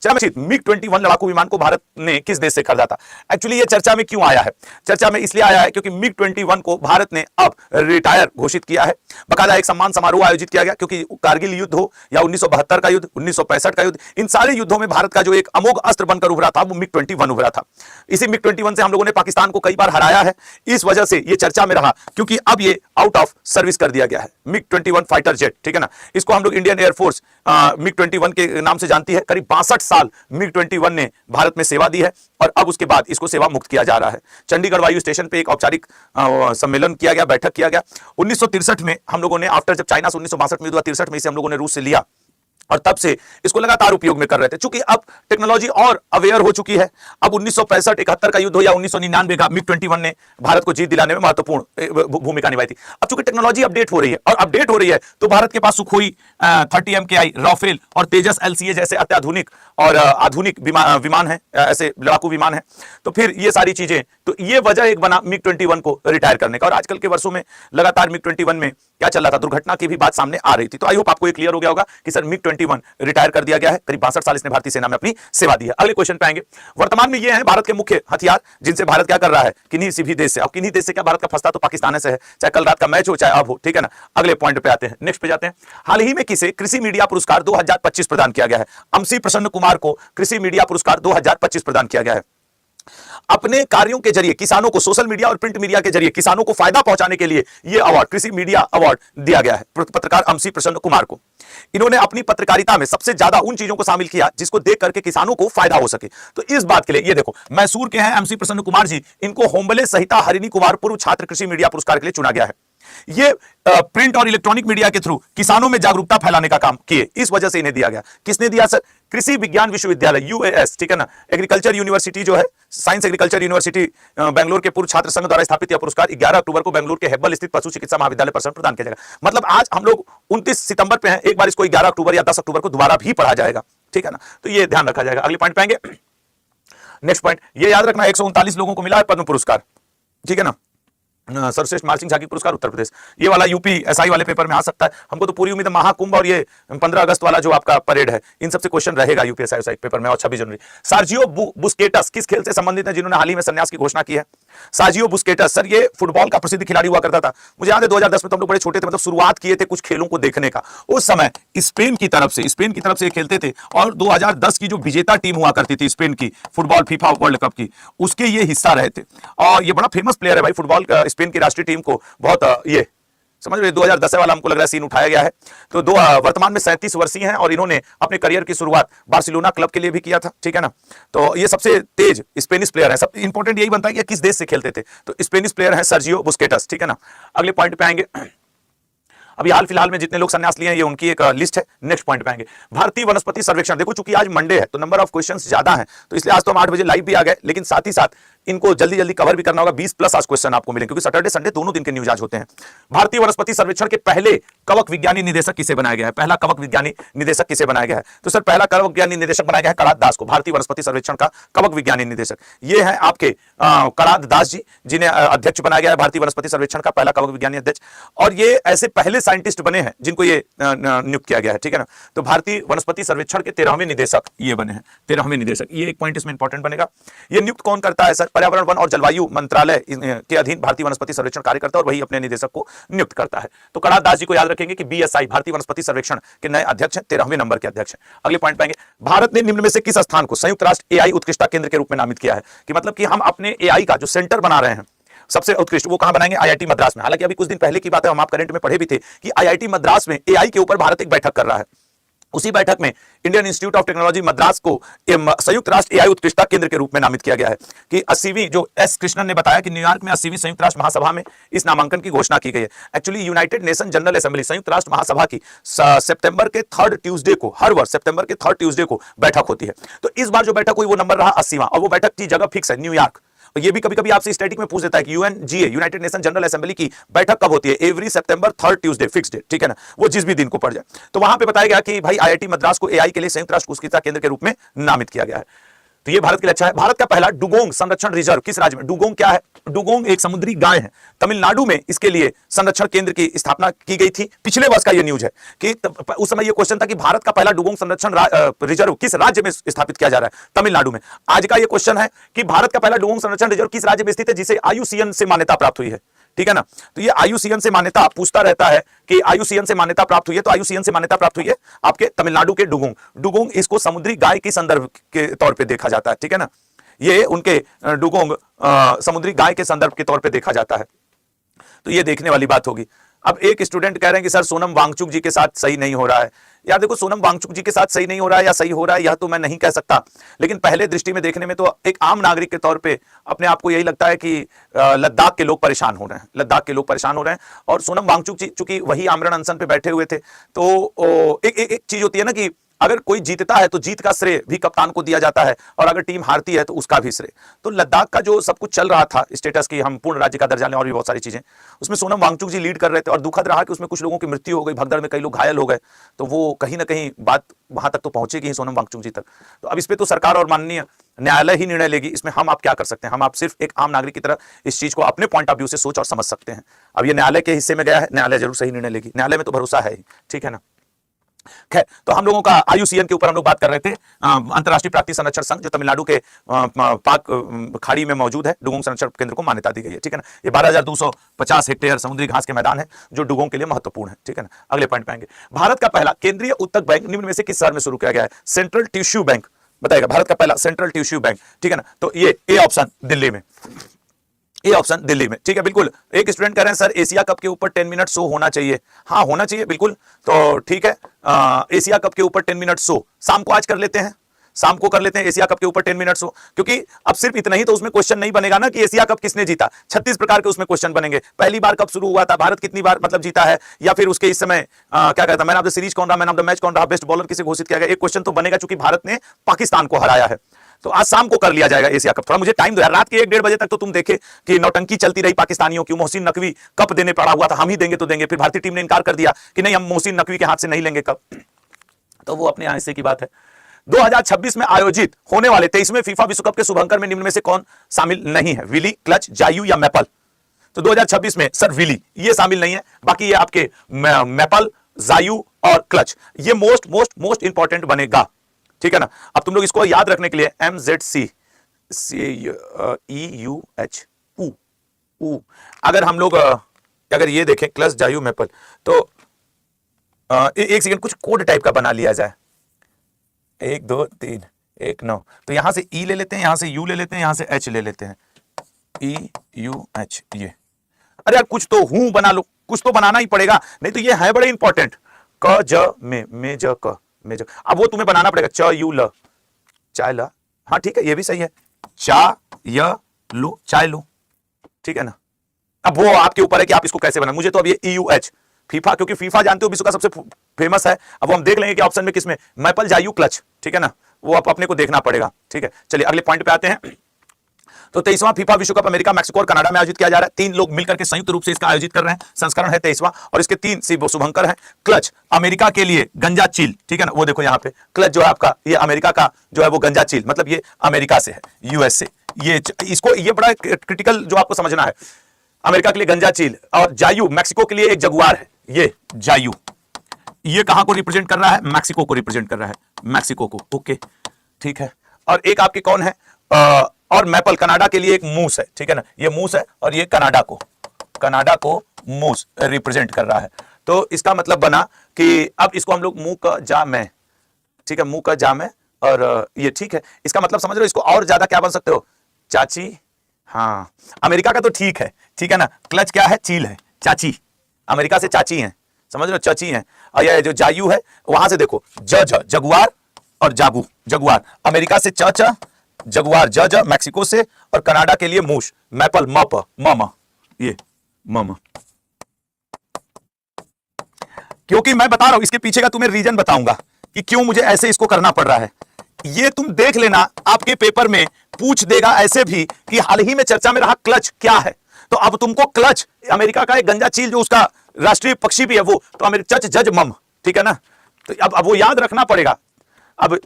चर्चित मिग 21 लड़ाकू विमान को भारत ने किस देश से खरीदा था? एक्चुअली ये चर्चा में क्यों आया है? चर्चा में इसलिए आया है क्योंकि मिग 21 को भारत ने अब रिटायर घोषित किया है। बकायदा एक सम्मान समारोह आयोजित किया गया, क्योंकि कारगिल युद्ध हो या 1972 का युद्ध, 1965 का युद्ध, इन सारे युद्धों में भारत का जो एक अमोघ अस्त्र बनकर उभरा था वो मिग 21 उभरा था। इसी मिग 21 से हम लोगों ने पाकिस्तान को कई बार हराया है। इस वजह से ये चर्चा में रहा, क्योंकि अब ये आउट ऑफ सर्विस कर दिया गया है मिग 21 फाइटर जेट, ठीक है ना। इसको हम लोग इंडियन एयरफोर्स मिग 21 के नाम से जानती है। करीब 62 साल मिग 21 ने भारत में सेवा दी है और अब उसके बाद इसको सेवा मुक्त किया जा रहा है। चंडीगढ़ वायु स्टेशन पे एक औपचारिक सम्मेलन किया गया, बैठक किया गया 1963 में। हम लोगों ने आफ्टर जब चाइना से 1962 में हुआ, 63 में इसे हम लोगों ने रूस से लिया और तब से इसको लगातार उपयोग में कर रहे थे। चूंकि अब टेक्नोलॉजी और अवेयर हो चुकी है, अब 1965-71 का युद्ध हो या 1999 का, मिग 21 ने भारत को जीत दिलाने में महत्वपूर्ण भूमिका निभाई थी। अब चूंकि टेक्नोलॉजी अपडेट हो रही है और अपडेट हो रही है, तो भारत के पास सुखोई 30 MKI, राफेल और तेजस LCA जैसे अत्याधुनिक और आधुनिक विमान है, ऐसे लड़ाकू विमान है। तो फिर ये सारी चीजें, तो ये वजह एक बना मिग 21 को रिटायर करने का। और आजकल के वर्षों में लगातार मिग 21 में क्या चल रहा था, दुर्घटना की भी बात सामने आ रही थी। तो आई होप आपको ये क्लियर हो गया होगा कि सर मिग 21 रिटायर कर दिया गया है। करीब 62 साल इसने भारतीय सेना में अपनी सेवा दी है। अगले क्वेश्चन पे आएंगे। वर्तमान में ये है भारत के मुख्य हथियार जिनसे भारत क्या कर रहा है, किन्हीं भी देश से। अब किन्हीं देश से क्या भारत का फंसता तो पाकिस्तान से है, चाहे कल रात का मैच हो चाहे अब हो, ठीक है ना। अगले पॉइंट पे आते हैं, नेक्स्ट पे जाते हैं। हाल ही में किसे कृषि मीडिया पुरस्कार 2025 प्रदान किया गया है? अमसी प्रसन्न कुमार को कृषि मीडिया पुरस्कार 2025 प्रदान किया गया है। अपने कार्यों के जरिए किसानों को, सोशल मीडिया और प्रिंट मीडिया के जरिए किसानों को फायदा पहुंचाने के लिए यह अवार्ड, कृषि मीडिया अवार्ड दिया गया है पत्रकार अमसी प्रसन्न कुमार को। इन्होंने अपनी पत्रकारिता में सबसे ज्यादा उन चीजों को शामिल किया जिसको देख करके किसानों को फायदा हो सके। तो इस बात के लिए ये देखो, मैसूर के हैं एमसी प्रसन्न कुमार जी, इनको होम्बले सहिता हरिणी कुमार पूर्व छात्र कृषि मीडिया पुरस्कार के लिए चुना गया है। ये प्रिंट और इलेक्ट्रॉनिक मीडिया के थ्रू किसानों में जागरूकता फैलाने का काम किए, इस वजह से इन्हें दिया गया। किसने दिया सर? कृषि विज्ञान विश्वविद्यालय UAS, ठीक है ना, एग्रीकल्चर यूनिवर्सिटी जो है, साइंस एग्रीकल्चर यूनिवर्सिटी बेंगलुरु के पूर्व छात्र संघ द्वारा स्थापित यह पुरस्कार 11 अक्टूबर को बेंगलुरु के हेब्बल स्थित पशु चिकित्सा महाविद्यालय परिसर में प्रदान किया जाएगा। मतलब आज हम लोग 29 सितंबर पे हैं, एक बार इसको 11 अक्टूबर या 10 अक्टूबर को दोबारा भी पढ़ा जाएगा, ठीक है ना। तो ये ध्यान रखा जाएगा। अगले पॉइंट पे आएंगे। नेक्स्ट पॉइंट ये याद रखना, 139 लोगों को मिला है पद्म पुरस्कार, ठीक है ना। सर्वश्रेष्ठ माल सिंह झाकी पुरस्कार उत्तर प्रदेश, ये वाला यूपी SI वाले पेपर में आ सकता है। हमको तो पूरी उम्मीद है महाकुंभ और ये 15 अगस्त वाला जो आपका परेड है, इन सबसे क्वेश्चन रहेगा UPSI पेपर में। और 26 जनवरी। सार्जियो बुस्केटस किस खेल से संबंधित है जिन्होंने हाल ही में संन्यास की घोषणा की है? सार्जियो बुस्केटस सर ये फुटबॉल का प्रसिद्ध खिलाड़ी हुआ करता था। मुझे याद है 2010 में तो हम लोग बड़े छोटे थे, मतलब शुरुआत किए थे कुछ खेलों को देखने का। उस समय स्पेन की तरफ से खेलते थे और 2010 की जो विजेता टीम हुआ करती थी स्पेन की फुटबॉल फीफा वर्ल्ड कप की, उसके ये हिस्सा रहे थे। और ये बड़ा फेमस प्लेयर है भाई फुटबॉल, स्पेन की राष्ट्रीय टीम को बहुत ये समझ रहे 2010 वाला हमको लग रहा है सीन उठाया गया है। तो वर्तमान में 37 वर्षीय हैं और इन्होंने अपने करियर की शुरुआत बार्सिलोना क्लब के लिए भी किया था, ठीक है ना। तो ये सबसे तेज स्पेनिश प्लेयर है। सब इंपॉर्टेंट यही बनता है कि किस देश से खेलते थे, तो स्पेनिश प्लेयर है सर्जियो बुस्केटस, ठीक है ना। अगले पॉइंट पे आएंगे। अभी हाल फिलहाल में जितने लोग संन्यास लिए हैं ये उनकी एक लिस्ट है। नेक्स्ट पॉइंट पे आएंगे। भारतीय वनस्पति सर्वेक्षण, देखो चूंकि आज मंडे है तो नंबर ऑफ क्वेश्चंस ज्यादा हैं, तो इसलिए आज तो हम 8 बजे लाइव भी आ गए, लेकिन साथ ही साथ इनको जल्दी जल्दी कवर भी करना होगा। 20+ आज क्वेश्चन आपको मिलेंगे, क्योंकि सैटरडे संडे दोनों दिन के न्यूज आज होते हैं। भारतीय वनस्पति सर्वेक्षण के पहले कवक विज्ञानी निदेशक किसे बनाया गया है? पहला कवक विज्ञानी निदेशक किसे बनाया गया है? तो सर पहला कवक विज्ञानी निदेशक बनाया गया है कड़ाद दास को, भारतीय वनस्पति सर्वेक्षण का कवक विज्ञानी निदेशक। ये है आपके कड़ाद दास जी, जिन्हें अध्यक्ष बनाया गया है भारतीय वनस्पति सर्वेक्षण का, पहला कवक विज्ञानी अध्यक्ष। और ये ऐसे पहले साइंटिस्ट बने हैं जिनको ये नियुक्त किया गया है, ठीक है ना। तो भारतीय वनस्पति सर्वेक्षण के 13वें निदेशक ये बने हैं, 13वें निदेशक। ये एक पॉइंट इसमें इंपॉर्टेंट बनेगा। ये नियुक्त कौन करता है सर? पर्यावरण वन और जलवायु मंत्रालय के अधीन भारतीय वनस्पति सर्वेक्षण कार्य करता है और वही अपने निदेशक को नियुक्त करता है। तो कड़ाद दास जी को याद रखेंगे कि BSI भारतीय वनस्पति सर्वेक्षण के नए अध्यक्ष हैं, 13वें नंबर के अध्यक्ष हैं। अगले पॉइंट पाएंगे। भारत ने निम्न में से किस स्थान को संयुक्त राष्ट्र AI उत्कृष्टता केंद्र के रूप में नामित किया है? कि मतलब कि हम अपने AI का जो सेंटर बना रहे हैं सबसे उत्कृष्ट, वो कहां बनाएंगे? IIT मद्रास में। हालांकि अभी कुछ दिन पहले की बात है, हम आप करंट में पढ़े भी थे कि IIT मद्रास में AI के ऊपर भारत एक बैठक कर रहा है। उसी बैठक में Indian institute of technology Madras को संयुक्त राष्ट्र AI उत्कृष्टता केंद्र के रूप में नामित किया गया है। कि 80वीं, जो S कृष्णन ने बताया कि न्यूयॉर्क में 80वीं संयुक्त राष्ट्र महासभा में इस नामांकन की घोषणा की गई है। Actually United nation general assembly, संयुक्त राष्ट्र महासभा की सितंबर के 3rd ट्यूसडे को, हर वर्ष सितंबर के 3rd ट्यूसडे को बैठक होती है। तो इस बार जो बैठक हुई वो नंबर रहा 80वां, और वो बैठक की जगह फिक्स है न्यूयॉर्क। ये भी कभी कभी आपसे स्टैटिक में पूछ देता है कि UNGA United nation general assembly की बैठक कब होती है? एवरी सितंबर 3rd ट्यूसडे, फिक्स डेट, ठीक है ना। वो जिस भी दिन को पड़ जाए। तो वहां पे बताया गया कि भाई IIT मद्रास को AI के लिए संयुक्त राष्ट्र उत्कृष्टता केंद्र के रूप में नामित किया गया है। तो ये भारत के लिए अच्छा है। भारत का पहला डुगोंग संरक्षण रिजर्व किस राज्य में? डुगोंग क्या है? डुगोंग एक समुद्री गाय है। तमिलनाडु में इसके लिए संरक्षण केंद्र की स्थापना की गई थी। पिछले वर्ष का यह न्यूज है कि उस समय यह क्वेश्चन था कि भारत का पहला डुगोंग संरक्षण रिजर्व किस राज्य में स्थापित किया जा रहा है? तमिलनाडु में। आज का यह क्वेश्चन है कि भारत का पहला डुगोंग संरक्षण रिजर्व किस राज्य में स्थित है जिसे IUCN से मान्यता प्राप्त हुई है? ठीक है ना। तो ये IUCN से मान्यता पूछता रहता है कि IUCN से मान्यता प्राप्त हुई है, तो IUCN से मान्यता प्राप्त हुई है आपके तमिलनाडु के डुगोंग। डुगोंग इसको समुद्री गाय के संदर्भ के तौर पे देखा जाता है। ठीक है ना, ये उनके डुगोंग समुद्री गाय के संदर्भ के तौर पे देखा जाता है। तो ये देखने वाली बात होगी। अब एक स्टूडेंट कह रहे हैं कि सर सोनम वांगचुक जी के साथ सही नहीं हो रहा है। यार देखो, सोनम वांगचुक जी के साथ सही नहीं हो रहा है या सही हो रहा है यह तो मैं नहीं कह सकता, लेकिन पहले दृष्टि में देखने में तो एक आम नागरिक के तौर पे अपने आप को यही लगता है कि लद्दाख के लोग परेशान हो रहे हैं, लद्दाख के लोग परेशान हो रहे हैं। और सोनम वांगचुक जी चूंकि वही आमरण अनशन पे बैठे हुए थे, तो एक चीज होती है ना कि अगर कोई जीतता है तो जीत का श्रेय भी कप्तान को दिया जाता है, और अगर टीम हारती है तो उसका भी श्रेय। तो लद्दाख का जो सब कुछ चल रहा था स्टेटस की हम पूर्ण राज्य का दर्जा लें और भी बहुत सारी चीजें, उसमें सोनम वांगचुक जी लीड कर रहे थे। और दुखद रहा कि उसमें कुछ लोगों की मृत्यु हो गई, भगदड़ में कई लोग घायल हो गए। तो वो कहीं ना कहीं बात वहां तक तो पहुंचेगी ही सोनम वांगचुक जी तक। तो अब इस पे तो सरकार और माननीय न्यायालय ही निर्णय लेगी, इसमें हम आप क्या कर सकते हैं? हम आप सिर्फ एक आम नागरिक की तरह इस चीज को अपने पॉइंट ऑफ व्यू से सोच और समझ सकते हैं। अब ये न्यायालय के हिस्से में गया है, न्यायालय जरूर सही निर्णय लेगी, न्यायालय में तो भरोसा है ही। ठीक है ना। खैर, तो हम लोगों का IUCN के ऊपर हम लोग बात कर रहे थे। अंतर्राष्ट्रीय प्राकृतिक संरक्षण संघ जो तमिलनाडु के पाक खाड़ी में मौजूद है, डुगोंग संरक्षण केंद्र को मान्यता दी गई है। ठीक है ना। ये 12,250 हेक्टेयर समुद्री घास के मैदान है जो डुगोंग के लिए महत्वपूर्ण है। ठीक है ना। अगले पॉइंट पे आएंगे। भारत का पहला केंद्रीय उत्तक बैंक निम्न में से किस शहर में शुरू किया गया है? सेंट्रल टिश्यू बैंक बताएगा भारत का पहला सेंट्रल टिश्यू बैंक। ठीक है ना। तो ये ए ऑप्शन दिल्ली में, ये ऑप्शन दिल्ली में। ठीक है, बिल्कुल। एक स्टूडेंट कह रहे हैं सर एशिया कप के ऊपर 10 मिनट शो होना चाहिए। हाँ, होना चाहिए बिल्कुल। तो ठीक है, एशिया कप के ऊपर 10 मिनट शो शाम को आज कर लेते हैं, शाम को कर लेते हैं एशिया कप के ऊपर 10 मिनट शो, क्योंकि अब सिर्फ इतना ही तो उसमें क्वेश्चन नहीं बनेगा ना कि एशिया कप किसने जीता। 36 प्रकार के उसमें क्वेश्चन बनेंगे। पहली बार कब शुरू हुआ था, भारत कितनी बार मतलब जीता है, या फिर उसके इस समय क्या कहता है मैन ऑफ द सीरीज कौन रहा, मैन ऑफ द मैच कौन रहा, बेस्ट बॉलर किसे घोषित किया गया। एक क्वेश्चन तो बनेगा चूंकि भारत ने पाकिस्तान को हराया है। तो आज शाम को कर लिया जाएगा एशिया कप। थोड़ा मुझे टाइम दो यार, रात के 1-1:30 बजे तक तो तुम देखे कि नौटंकी चलती रही पाकिस्तानियों की। मोहसिन नकवी कप देने पड़ा हुआ था, हम ही देंगे तो देंगे, फिर भारतीय टीम ने इनकार कर दिया कि नहीं हम मोहसिन नकवी के हाथ से नहीं लेंगे कप। तो वो अपने हिस्से की बात है। 2026 में आयोजित होने वाले 23वें फीफा विश्व कप के शुभंकर में निम्न में से कौन शामिल नहीं है? विली, क्लच, जायू या मैपल? तो 2026 में सर विली ये शामिल नहीं है, बाकी ये आपके मैपल, जायू और क्लच ये मोस्ट इंपॉर्टेंट बनेगा। ठीक है ना। अब तुम लोग इसको याद रखने के लिए MZC EUH ऊ, अगर हम लोग अगर ये देखें क्लच, जायू, मैपल, तो एक सेकंड कुछ कोड टाइप का बना लिया जाए। 1 2 3 1 9, तो यहां से E ले लेते हैं, यहां से U ले लेते हैं, यहां से H ले लेते हैं, EUH। ये अरे यार कुछ तो हूं बना लो, कुछ तो बनाना ही पड़ेगा, नहीं तो ये है बड़े इंपॉर्टेंट। क ज में ज क में ज, अब वो तुम्हें बनाना पड़ेगा। च यू ल, चाय ला। हाँ ठीक है, ये भी सही है। चा य लो, चाय लो। ठीक है ना। अब वो आपके ऊपर है कि आप इसको कैसे बनाए। मुझे तो अब ये EUH फीफा, क्योंकि फीफा जानते हो विश्व का सबसे फेमस है। अब हम देख लेंगे कि ऑप्शन में किसमें मैपल, जायू, क्लच। ठीक है ना, वो आप अपने को देखना पड़ेगा। ठीक है, चलिए अगले पॉइंट पे आते हैं। तो 23वां फीफा विश्व कप अमेरिका, मैक्सिको और कनाडा में आयोजित किया जा रहा है। 3 लोग मिलकर के संयुक्त रूप से इसका आयोजित कर रहे हैं। संस्करण है 23वां और इसके 3 शुभंकर हैं। क्लच अमेरिका के लिए गंजा चील। ठीक है ना, वो देखो यहाँ पे क्लच जो है आपका, ये अमेरिका का जो है वो गंजा चील, मतलब ये अमेरिका से है, US से। ये इसको ये बड़ा क्रिटिकल जो आपको समझना है। अमेरिका के लिए गंजा चील, और जायू मैक्सिको के लिए एक जगुआर है। ये जायू ये कहां को रिप्रेजेंट कर रहा है? मैक्सिको को रिप्रेजेंट कर रहा है, मैक्सिको को। ओके ठीक है। और एक आपके कौन है? और मैपल कनाडा के लिए एक मूस है। ठीक है ना, ये मूस है और ये कनाडा को मूस रिप्रेजेंट कर रहा है। तो इसका मतलब बना कि अब इसको हम लोग मुंह का जा में, ठीक है, मुंह का जा में, और ये ठीक है। इसका मतलब समझ रहे हो? इसको और ज्यादा क्या बन सकते हो? चाची। हाँ, अमेरिका का तो ठीक है ना। क्लच क्या है? चील है, चाची। अमेरिका से चाची हैं, समझ रहे हो? चाची हैं। और ये जो जायू है वहां से देखो जगुआर और जागू, जगुआर। अमेरिका से च जगुआर, ज मैक्सिको से, और कनाडा के लिए मूश, मैपल, मप, मम, ये मम। क्योंकि मैं बता रहा हूं, इसके पीछे का तुम्हें रीजन बताऊंगा कि क्यों मुझे ऐसे इसको करना पड़ रहा है। ये तुम देख लेना, आपके पेपर में पूछ देगा ऐसे भी कि हाल ही में चर्चा में रहा क्लच क्या है। तो अब तुमको क्लच, अमेरिका का एक गंजा चील जो उसका राष्ट्रीय पक्षी भी है वो, तो अमेरिका चच जज मम। ठीक है ना। तो अब वो याद रखना पड़ेगा। अब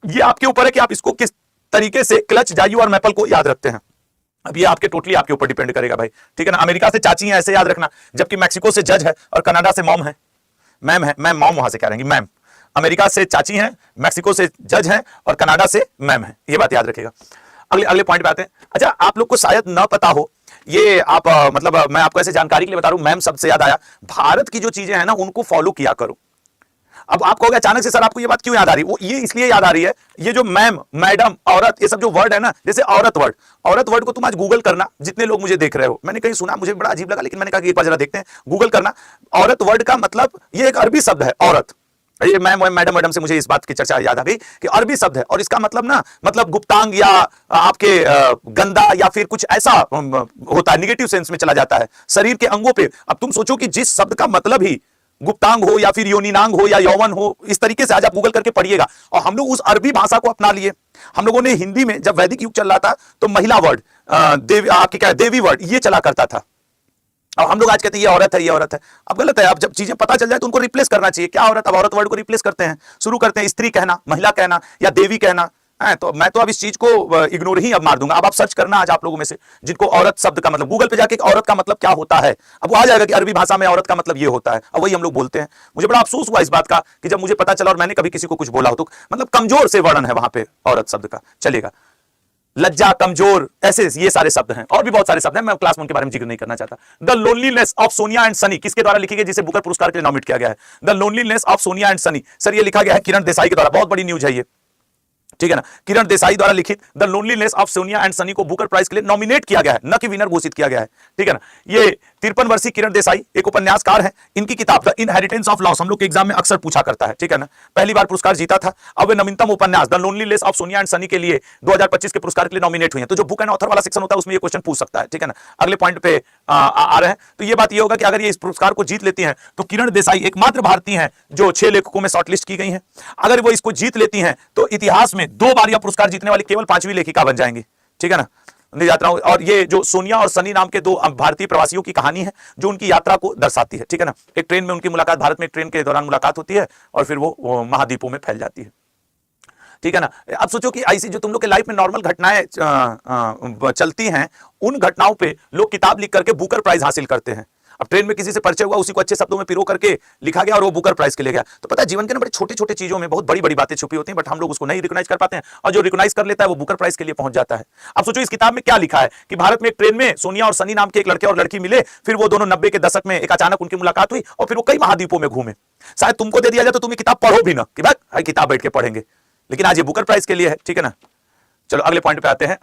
ये आपके ऊपर है कि आप इसको किस तरीके से क्लच, जायू और मैपल को याद रखते हैं। अब ये आपके टोटली आपके ऊपर डिपेंड करेगा भाई, ठीक है ना। अमेरिका से चाची है ऐसे याद रखना, जबकि मैक्सिको से जज है और कनाडा से मॉम है, मैम है, मैम मॉम वहां से क्या रहेंगी, मैम। अमेरिका से चाची हैं, मैक्सिको से जज हैं और कनाडा से मैम है, ये बात याद रखेगा। अगले अगले पॉइंट पे आते हैं। अच्छा, आप लोग को शायद ना पता हो, ये आप मतलब मैं आपको ऐसे जानकारी के लिए बता रहा हूं, मैम शब्द से याद आया, भारत की जो चीजें हैं ना उनको फॉलो किया करो। अब आप कहोगे अचानक से सर आपको ये बात क्यों याद आ रही है, वो ये इसलिए याद आ रही है, ये जो मैम, मैडम, औरत, ये सब जो वर्ड है ना, जैसे औरत वर्ड को तुम आज गूगल करना, जितने लोग मुझे देख रहे हो, मैंने कहीं सुना, मुझे बड़ा अजीब लगा, लेकिन मैंने कहा कि एक बार जरा देखते हैं, गूगल करना। औरत वर्ड का मतलब, ये एक अरबी शब्द है औरत। ये मैम मैडम से मुझे इस बात की चर्चा याद आ गई कि अरबी शब्द है और इसका मतलब ना, मतलब गुप्तांग या आपके गंदा या फिर कुछ ऐसा होता है, निगेटिव सेंस में चला जाता है शरीर के अंगों पे। अब तुम सोचो कि जिस शब्द का मतलब ही गुप्तांग हो या फिर योनिनांग हो या यौवन हो, इस तरीके से आज आप गूगल करके पढ़िएगा। और हम लोग उस अरबी भाषा को अपना लिए। हम लोगों ने हिंदी में जब वैदिक युग चल रहा था तो महिला वर्ड, देवी, आपके क्या देवी वर्ड, ये चला करता था। अब हम लोग आज कहते हैं ये औरत है, ये औरत है। अब गलत है। अब जब चीजें पता चल जाए तो उनको रिप्लेस करना चाहिए। क्या औरत, अब औरत वर्ड को रिप्लेस करते हैं, शुरू करते हैं स्त्री कहना, महिला कहना या देवी कहना है। तो मैं तो अब इस चीज को इग्नोर ही अब मार दूंगा। अब आप सर्च करना आज आप लोगों में से जिनको औरत शब्द का मतलब, गूगल पे जाके औरत का मतलब क्या होता है, अब वो आ जाएगा कि अरबी भाषा में औरत का मतलब ये होता है। अब वही हम लोग बोलते हैं। मुझे बड़ा अफसोस हुआ इस बात का कि जब मुझे पता चला और मैंने कभी किसी को कुछ बोला हो तो, मतलब कमजोर से वर्णन है वहां पे औरत शब्द का। चलेगा, लज्जा, कमजोर, ऐसे ये सारे शब्द हैं और भी बहुत सारे शब्द हैं, मैं क्लास में उनके बारे में जिक्र नहीं करना चाहता। The loneliness of Sonia and Sunny किसके द्वारा लिखी गई, जिसे बुकर पुरस्कार के लिए नॉमिनेट किया गया है। The loneliness of Sonia and Sunny, sir ये लिखा गया है किरण देसाई के द्वारा। बहुत बड़ी न्यूज है ये, ठीक है ना। किरण देसाई द्वारा लिखित the loneliness of Sonia and Sunny को बुकर प्राइज के लिए नॉमिनेट किया गया है, न कि विनर घोषित किया गया है, ठीक है ना। ये 53 वर्षीय किरण देसाई एक उपन्यासकार है। इनकी किताब द इनहेरिटेंस ऑफ लॉस हम लोग के एग्जाम में अक्सर पूछा करता है, ठीक है ना। पहली बार पुरस्कार जीता था। अब वे नवीनतम उपन्यास the loneliness of Sonia and Sunny के लिए 2025 के पुरस्कार के लिए नॉमिनेट हुई है। तो जो बुक एंड ऑथर वाला सेक्शन होता है उसमें ये क्वेश्चन पूछ सकता है, ठीक है ना। अगले पॉइंट पे आ रहे हैं। तो ये बात ये होगा कि अगर ये इस पुरस्कार को जीत लेती हैं तो किरण देसाई एकमात्र भारतीय हैं जो 6 लेखकों में शॉर्टलिस्ट की गई हैं। अगर वो इसको जीत लेती हैं तो इतिहास में 2 बार यह पुरस्कार जीतने वाली केवल 5वीं लेखिका बन जाएंगी, ठीक है ना। यात्रा, और ये जो सोनिया और सनी नाम के 2 भारतीय प्रवासियों की कहानी है जो उनकी यात्रा को दर्शाती है, ठीक है ना। एक ट्रेन में उनकी मुलाकात, भारत में एक ट्रेन के दौरान मुलाकात होती है और फिर वो महाद्वीपों में फैल जाती है, ठीक है ना। अब सोचो कि ऐसी जो तुम लोग के लाइफ में नॉर्मल घटनाएं चलती हैं, उन घटनाओं पे लोग किताब लिख करके बुकर प्राइज हासिल करते हैं। अब ट्रेन में किसी से परिचय हुआ, उसी को अच्छे शब्दों में पिरो करके लिखा गया और वो बुकर प्राइज के लिए गया। तो पता है जीवन के ना बड़े छोटे छोटे चीजों में बहुत बड़ी बड़ी बातें छुपी होती हैं, बट हम लोग उसको नहीं रिकॉग्नाइज कर पाते हैं, और जो रिकॉग्नाइज कर लेता है वो बुकर प्राइज के लिए पहुंच जाता है। अब सोचो इस किताब में क्या लिखा है कि भारत में एक ट्रेन में सोनिया और सनी नाम के एक लड़के और लड़की मिले, फिर वो दोनों 90 के दशक में एक अचानक उनकी मुलाकात हुई और फिर वो कई महाद्वीपों में घूमे। शायद तुमको दे दिया जाए तो तुम किताब पढ़ो भी ना कि भाई किताब बैठ के पढ़ेंगे, लेकिन आज ये बुकर प्राइज के लिए है, ठीक है ना। चलो अगले पॉइंट पे आते हैं।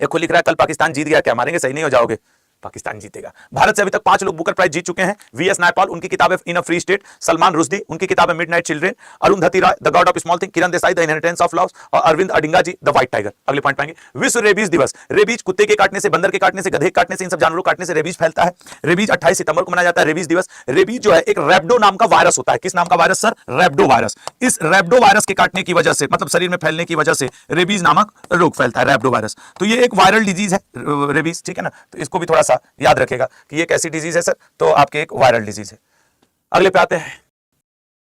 एक को लिख रहा है कल पाकिस्तान जीत गया, क्या मारेंगे, सही नहीं हो जाओगे, पाकिस्तान जीतेगा। भारत से अभी तक 5 लोग बुकर प्राइज जीत चुके हैं। वीएस नायपाल, उनकी किताब है in a free state. Salman Rushdie, उनकी किताब है midnight children. Arundhati Roy, the god of small thing. Kiran Desai, the inheritance of loss. और Aravind Adiga ji, the white tiger. अगले पॉइंट पाएंगे, विश्व रेबीज दिवस। रेबीज कुत्ते के काटने से, बंदर के काटने से, गधे के काटने से, इन सब जानवरों काटने से रेबीज फैलता है। रेबीज 28 सितंबर को मनाया जाता है, रेबीज दिवस। रेबीज जो है एक रैप्डो नाम का वायरस होता है। किस नाम का वायरस सर, रैप्डो वायरस। इस रैप्डो वायरस के काटने की वजह से, मतलब शरीर में फैलने की वजह से रेबीज नामक रोग फैलता है, रैप्डो वायरस। तो ये एक वायरल डिजीज है रेबीज, ठीक है ना। तो इसको भी थोड़ा सा याद रखेगा कि ये कैसी डिजीज है सर, तो आपके एक वायरल डिजीज है। अगले पे आते हैं,